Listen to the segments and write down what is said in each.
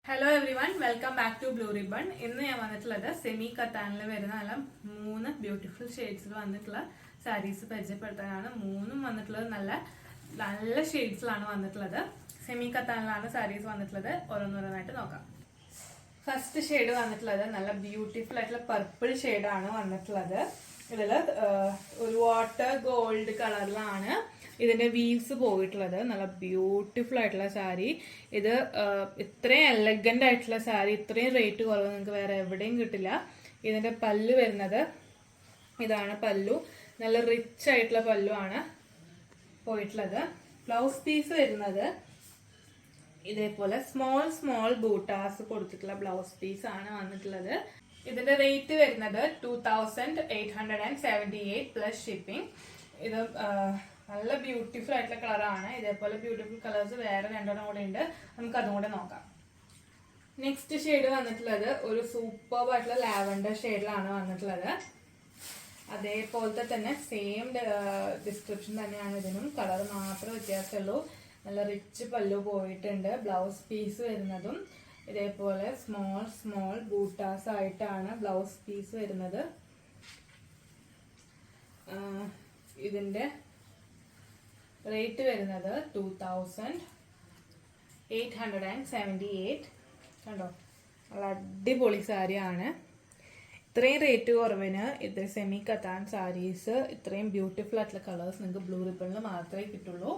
Hello everyone, welcome back to blue ribbon. ഇന്ന് ഞാൻ വന്നിട്ടുള്ളത് സെമി കത്താനിൽ വരുന്ന നല്ല 3 ബ്യൂട്ടിഫുൾ ഷെയ്ഡ്സിൽ വന്നിട്ടുള്ള സാരീസ് പരിചയപ്പെടുത്താനാണ്. മൂന്നും വന്നിട്ടുള്ളത് നല്ല നല്ല ഷെയ്ഡ്സിലാണ് വന്നിട്ടുള്ളത്. സെമി കത്താനിലാണ് സാരീസ് വന്നിട്ടുള്ളത്. ഓരോന്നോരോന്നായിട്ട് നോക്കാം. ഫസ്റ്റ് ഷെയ്ഡ് വന്നിട്ടുള്ളത് നല്ല ബ്യൂട്ടിഫുൾ ആയിട്ടുള്ള പർപ്പിൾ ഷെയ്ഡാണ് വന്നിട്ടുള്ളത്. ഇതിൽ ഒരു വാട്ടർ ഗോൾഡ് കളറിലാണ് ഇതിന്റെ വീവ്സ് പോയിട്ടുള്ളത്. നല്ല ബ്യൂട്ടിഫുൾ ആയിട്ടുള്ള സാരി. ഇത് ഇത്രയും എലഗന്റ് ആയിട്ടുള്ള സാരി, ഇത്രയും റേറ്റ് കുറവ് നിങ്ങൾക്ക് വേറെ എവിടെയും കിട്ടില്ല. ഇതിന്റെ പല്ലു വരുന്നത് ഇതാണ്. പല്ലു നല്ല റിച്ച് ആയിട്ടുള്ള പല്ലു ആണ് പോയിട്ടുള്ളത്. ബ്ലൗസ് പീസ് വരുന്നത് ഇതേപോലെ സ്മോൾ സ്മോൾ ബൂട്ടാസ് കൊടുത്തിട്ടുള്ള ബ്ലൗസ് പീസ് ആണ് വന്നിട്ടുള്ളത്. ഇതിന്റെ റേറ്റ് വരുന്നത് 2878 പ്ലസ് ഷിപ്പിംഗ്. ഇത് നല്ല ബ്യൂട്ടിഫുൾ ആയിട്ടുള്ള കളറാണ്. ഇതേപോലെ ബ്യൂട്ടിഫുൾ കളേഴ്സ് വേറെ രണ്ടെണ്ണം കൂടെ ഉണ്ട്, നമുക്ക് അതും കൂടെ നോക്കാം. നെക്സ്റ്റ് ഷെയ്ഡ് വന്നിട്ടുള്ളത് ഒരു സൂപ്പർ ആയിട്ടുള്ള ലാവൻഡർ ഷെയ്ഡിലാണ് വന്നിട്ടുള്ളത്. അതേപോലത്തെ തന്നെ സെയിം ഡിസ്ക്രിപ്ഷൻ തന്നെയാണ് ഇതിനും, കളർ മാത്രമേ വ്യത്യാസമുള്ളൂ. നല്ല റിച്ച് പല്ലു പോയിട്ടുണ്ട്. ബ്ലൗസ് പീസ് വരുന്നതും ഇതേപോലെ സ്മോൾ സ്മോൾ ബൂട്ടാസ് ആയിട്ടാണ് ബ്ലൗസ് പീസ് വരുന്നത്. ഇതിന്റെ റേറ്റ് വരുന്നത് 2878. കണ്ടോ, നല്ല അടിപൊളി സാരിയാണ്. ഇത്രയും റേറ്റ് കുറവിന് ഇത് സെമി കത്താൻ സാരീസ്, ഇത്രയും ബ്യൂട്ടിഫുൾ ആയിട്ടുള്ള കളേഴ്സ് നിങ്ങൾക്ക് ബ്ലൂ റിബണിൽ മാത്രമേ കിട്ടുള്ളൂ.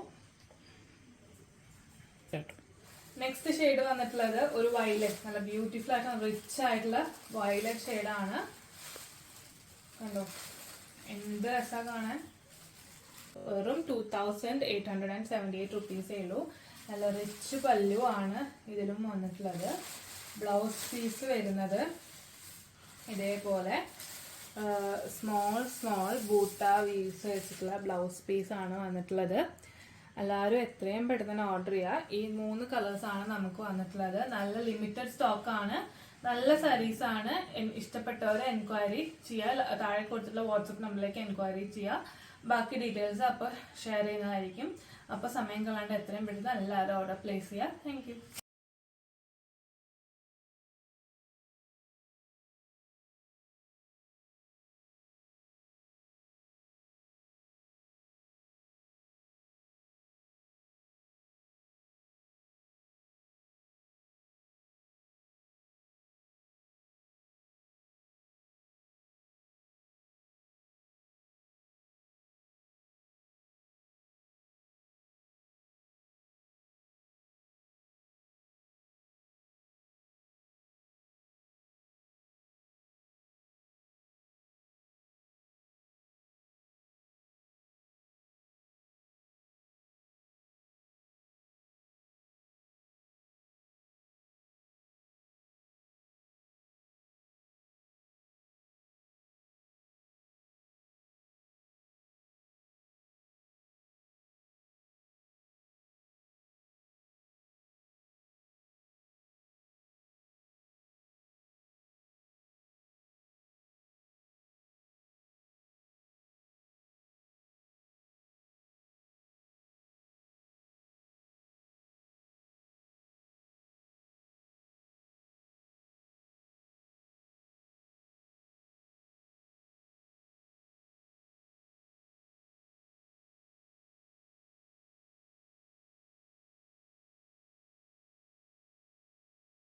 നെക്സ്റ്റ് ഷെയ്ഡ് വന്നിട്ടുള്ളത് ഒരു വയലറ്റ്, നല്ല ബ്യൂട്ടിഫുൾ ആയിട്ടുള്ള റിച്ച് ആയിട്ടുള്ള വയലറ്റ് ഷെയ്ഡാണ്. കണ്ടോ, എന്ത് രസാ കാണാൻ. വെറും 2878 റുപ്പീസേ ഉള്ളൂ. നല്ല റിച്ച് പല്ലു ആണ് ഇതിലും വന്നിട്ടുള്ളത്. ബ്ലൗസ് പീസ് വരുന്നത് ഇതേപോലെ സ്മോൾ സ്മോൾ ബൂട്ട വീവ്സ് വെച്ചിട്ടുള്ള ബ്ലൗസ് പീസ് ആണ് വന്നിട്ടുള്ളത്. എല്ലാവരും എത്രയും പെട്ടെന്ന് ഓർഡർ ചെയ്യുക. ഈ 3 കളേഴ്സ് ആണ് നമുക്ക് വന്നിട്ടുള്ളത്. നല്ല ലിമിറ്റഡ് സ്റ്റോക്ക് ആണ്, നല്ല സാരീസ് ആണ്. ഇഷ്ടപ്പെട്ടവരെ എൻക്വയറി ചെയ്യുക. താഴെ കൊടുത്തിട്ടുള്ള വാട്സപ്പ് നമ്പറിലേക്ക് എൻക്വയറി ചെയ്യുക. ബാക്കി ഡീറ്റെയിൽസ് അപ്പോൾ ഷെയർ ചെയ്യുന്നതായിരിക്കും. അപ്പോൾ സമയം കളയാണ്ട് എത്രയും പെട്ടെന്ന് എല്ലാവരും ഓർഡർ പ്ലേസ് ചെയ്യുക. Thank you.